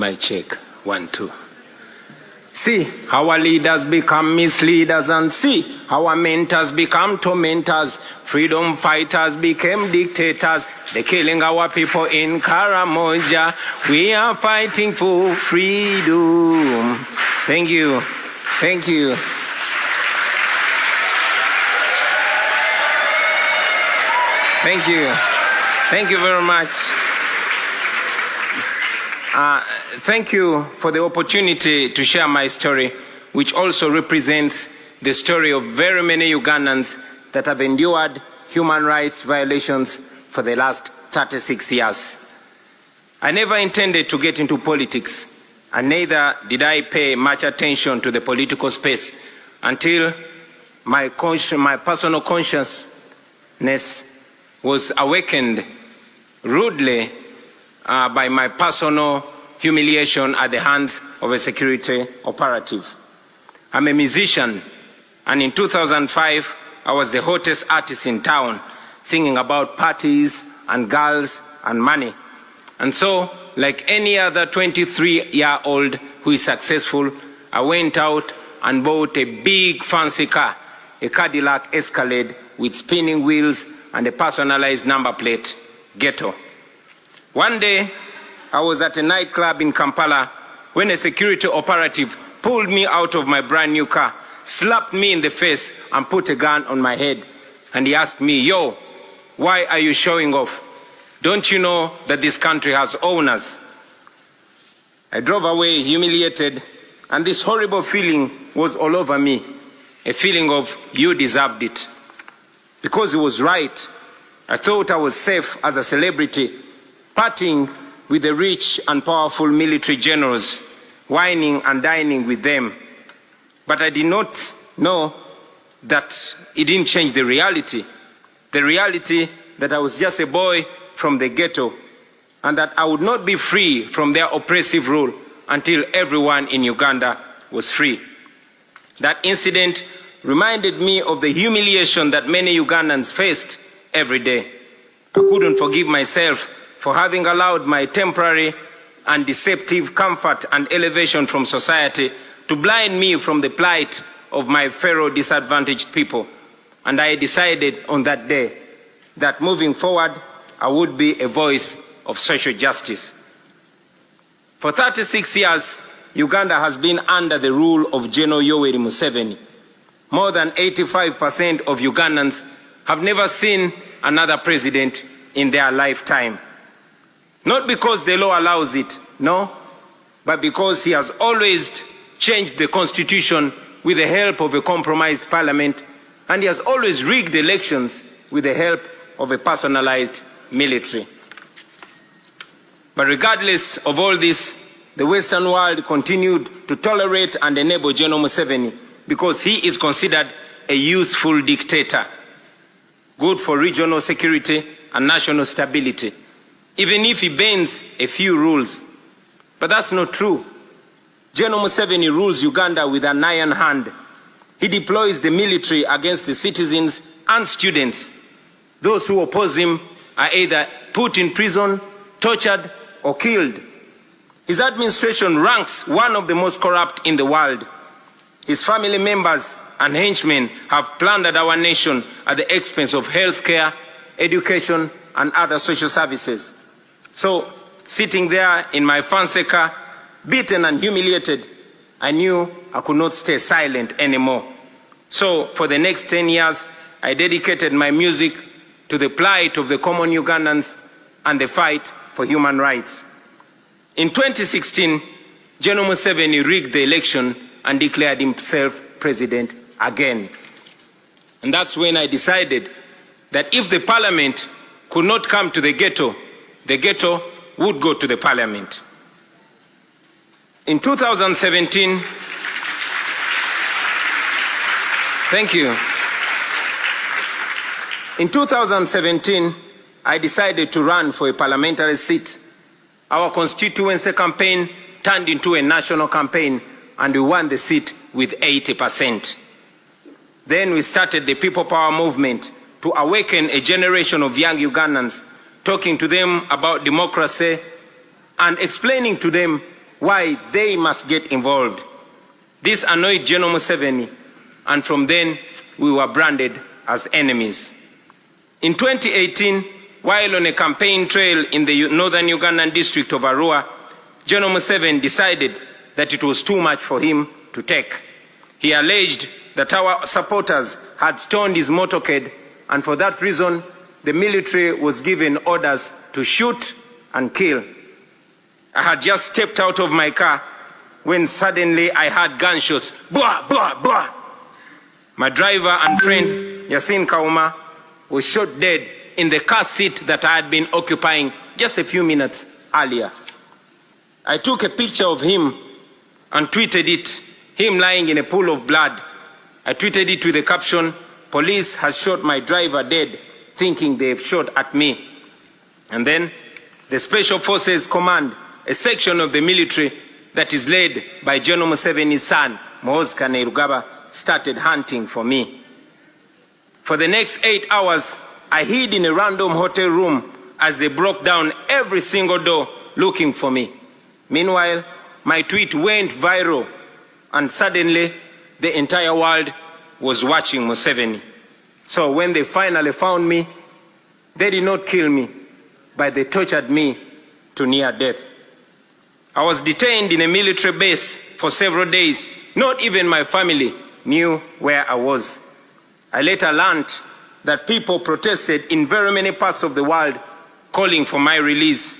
My check, 1, 2. See, our leaders become misleaders, and see, our mentors become tormentors. Freedom fighters became dictators. They're killing our people in Karamoja. We are fighting for freedom. Thank you. Thank you. Thank you. Thank you very much. Thank you for the opportunity to share my story, which also represents the story of very many Ugandans that have endured human rights violations for the last 36 years. I never intended to get into politics, and neither did I pay much attention to the political space until my personal consciousness was awakened rudely by my personal humiliation at the hands of a security operative. I'm a musician, and in 2005, I was the hottest artist in town, singing about parties and girls and money. And so, like any other 23-year-old who is successful, I went out and bought a big fancy car, a Cadillac Escalade with spinning wheels and a personalized number plate, Ghetto. One day, I was at a nightclub in Kampala when a security operative pulled me out of my brand new car, slapped me in the face, and put a gun on my head. And he asked me, "Yo, why are you showing off? Don't you know that this country has owners?" I drove away humiliated, and this horrible feeling was all over me, a feeling of you deserved it. Because he was right, I thought I was safe as a celebrity, partying with the rich and powerful military generals, whining and dining with them. But I did not know that it didn't change the reality that I was just a boy from the ghetto, and that I would not be free from their oppressive rule until everyone in Uganda was free. That incident reminded me of the humiliation that many Ugandans faced every day. I couldn't forgive myself for having allowed my temporary and deceptive comfort and elevation from society to blind me from the plight of my fellow disadvantaged people. And I decided on that day that moving forward, I would be a voice of social justice. For 36 years, Uganda has been under the rule of General Yoweri Museveni. More than 85% of Ugandans have never seen another president in their lifetime. Not because the law allows it, no, but because he has always changed the constitution with the help of a compromised parliament, and he has always rigged elections with the help of a personalized military. But regardless of all this, the Western world continued to tolerate and enable General Museveni because he is considered a useful dictator, good for regional security and national stability, even if he bends a few rules. But that's not true. General Museveni rules Uganda with an iron hand. He deploys the military against the citizens and students. Those who oppose him are either put in prison, tortured, or killed. His administration ranks one of the most corrupt in the world. His family members and henchmen have plundered our nation at the expense of healthcare, education, and other social services. So, sitting there in my fancy car, beaten and humiliated, I knew I could not stay silent anymore. So, for the next 10 years, I dedicated my music to the plight of the common Ugandans and the fight for human rights. In 2016, General Museveni rigged the election and declared himself president again. And that's when I decided that if the parliament could not come to the ghetto would go to the parliament. In 2017, thank you. In 2017, I decided to run for a parliamentary seat. Our constituency campaign turned into a national campaign, and we won the seat with 80%. Then we started the People Power movement to awaken a generation of young Ugandans, talking to them about democracy and explaining to them why they must get involved. This annoyed General Museveni, and from then we were branded as enemies. In 2018, while on a campaign trail in the northern Ugandan district of Arua, General Museveni decided that it was too much for him to take. He alleged that our supporters had stoned his motorcade, and for that reason, the military was given orders to shoot and kill. I had just stepped out of my car when suddenly I heard gunshots. Blah, blah, blah. My driver and friend, Yasin Kauma, was shot dead in the car seat that I had been occupying just a few minutes earlier. I took a picture of him and tweeted it, him lying in a pool of blood. I tweeted it with the caption, "Police has shot my driver dead," thinking they've shot at me. And then the Special Forces Command, a section of the military that is led by General Museveni's son, Muhoozi Kainerugaba, started hunting for me. For the next 8 hours, I hid in a random hotel room as they broke down every single door looking for me. Meanwhile, my tweet went viral, and suddenly the entire world was watching Museveni. So when they finally found me, they did not kill me, but they tortured me to near death. I was detained in a military base for several days. Not even my family knew where I was. I later learned that people protested in very many parts of the world calling for my release.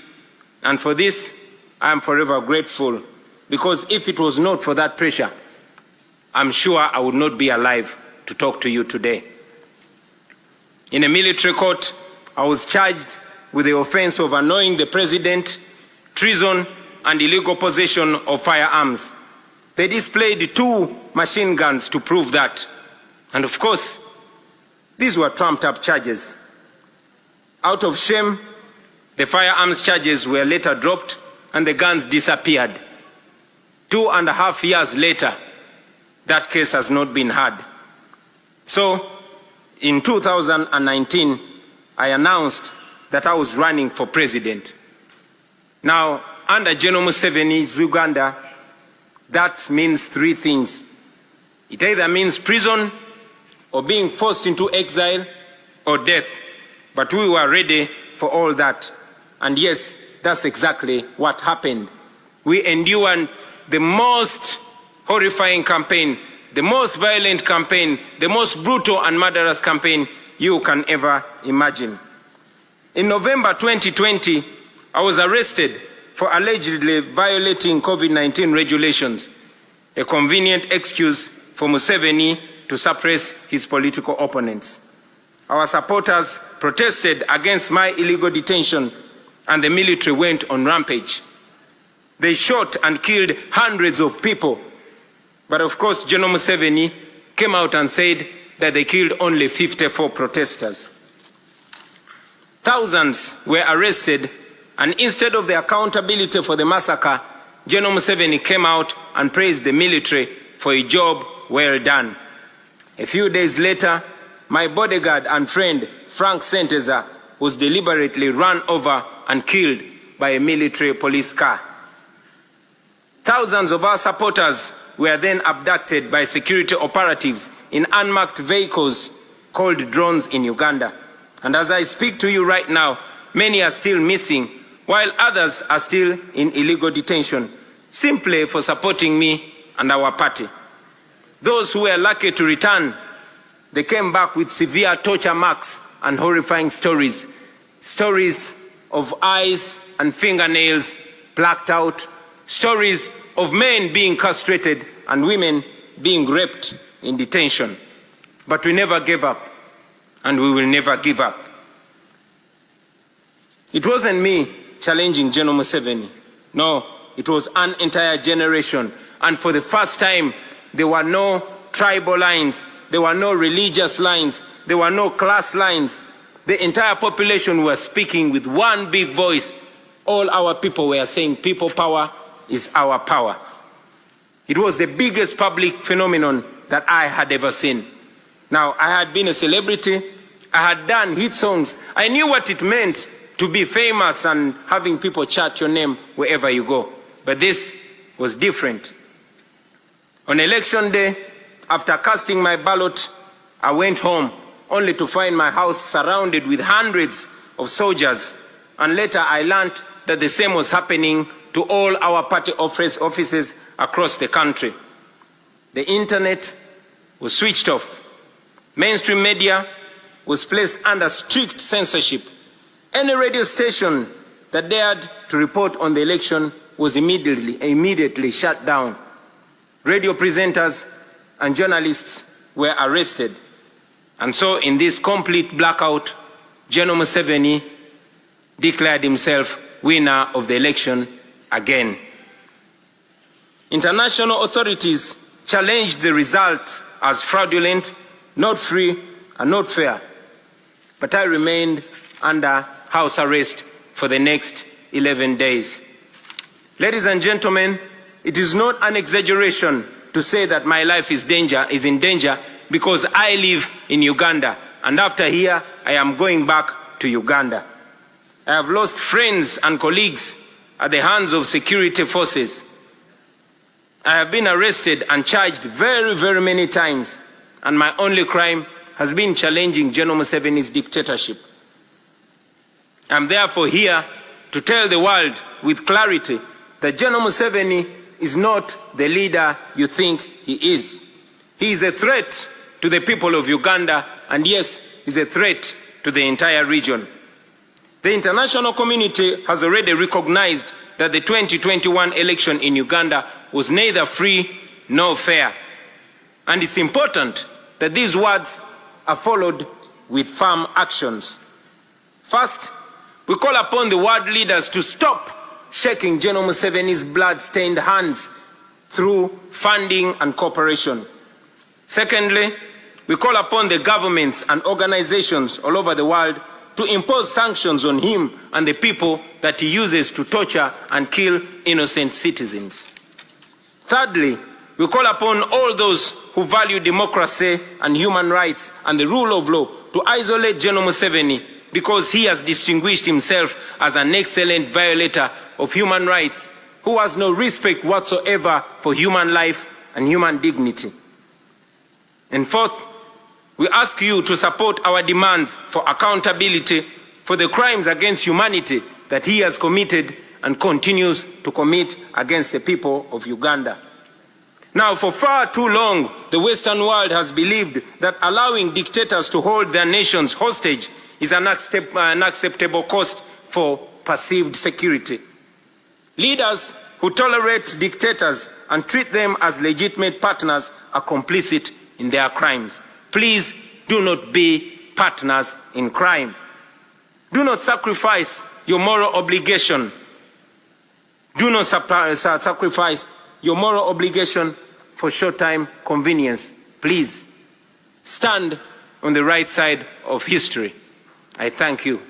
And for this, I am forever grateful, because if it was not for that pressure, I'm sure I would not be alive to talk to you today. In a military court, I was charged with the offense of annoying the president, treason, and illegal possession of firearms. They displayed 2 machine guns to prove that. And of course, these were trumped-up charges. Out of shame, the firearms charges were later dropped and the guns disappeared. 2.5 years later, that case has not been heard. So, in 2019, I announced that I was running for president. Now, under General Museveni's Uganda, that means 3 things. It either means prison, or being forced into exile, or death. But we were ready for all that. And yes, that's exactly what happened. We endured the most horrifying campaign, the most violent campaign, the most brutal and murderous campaign you can ever imagine. In November 2020, I was arrested for allegedly violating COVID-19 regulations, a convenient excuse for Museveni to suppress his political opponents. Our supporters protested against my illegal detention, and the military went on rampage. They shot and killed hundreds of people. But of course, General Museveni came out and said that they killed only 54 protesters. Thousands were arrested, and instead of the accountability for the massacre, General Museveni came out and praised the military for a job well done. A few days later, my bodyguard and friend, Frank Senteza, was deliberately run over and killed by a military police car. Thousands of our supporters were then abducted by security operatives in unmarked vehicles called drones in Uganda. And as I speak to you right now, many are still missing, while others are still in illegal detention, simply for supporting me and our party. Those who were lucky to return, they came back with severe torture marks and horrifying stories. Stories of eyes and fingernails plucked out. Stories of men being castrated and women being raped in detention. But we never gave up, and we will never give up. It wasn't me challenging General Museveni. No, it was an entire generation. And for the first time, there were no tribal lines, there were no religious lines, there were no class lines. The entire population was speaking with one big voice. All our people were saying people power is our power. It was the biggest public phenomenon that I had ever seen. Now, I had been a celebrity, I had done hit songs, I knew what it meant to be famous and having people chant your name wherever you go. But this was different. On election day, after casting my ballot, I went home only to find my house surrounded with hundreds of soldiers, and later I learned that the same was happening to all our party offices across the country. The internet was switched off. Mainstream media was placed under strict censorship. Any radio station that dared to report on the election was immediately shut down. Radio presenters and journalists were arrested. And so in this complete blackout, General Museveni declared himself winner of the election again. International authorities challenged the results as fraudulent, not free, and not fair. But I remained under house arrest for the next 11 days. Ladies and gentlemen, it is not an exaggeration to say that my life is in danger because I live in Uganda, and after here, I am going back to Uganda. I have lost friends and colleagues at the hands of security forces. I have been arrested and charged very, very many times, and my only crime has been challenging General Museveni's dictatorship. I am therefore here to tell the world with clarity that General Museveni is not the leader you think he is. He is a threat to the people of Uganda, and yes, is a threat to the entire region. The international community has already recognized that the 2021 election in Uganda was neither free nor fair. And it's important that these words are followed with firm actions. First, we call upon the world leaders to stop shaking General Museveni's blood-stained hands through funding and cooperation. Secondly, we call upon the governments and organizations all over the world to impose sanctions on him and the people that he uses to torture and kill innocent citizens. Thirdly, we call upon all those who value democracy and human rights and the rule of law to isolate General Museveni because he has distinguished himself as an excellent violator of human rights who has no respect whatsoever for human life and human dignity. And fourth, we ask you to support our demands for accountability for the crimes against humanity that he has committed and continues to commit against the people of Uganda. Now, for far too long, the Western world has believed that allowing dictators to hold their nations hostage is an unacceptable cost for perceived security. Leaders who tolerate dictators and treat them as legitimate partners are complicit in their crimes. Please do not be partners in crime. Do not sacrifice your moral obligation. Do not sacrifice your moral obligation for short-time convenience. Please stand on the right side of history. I thank you.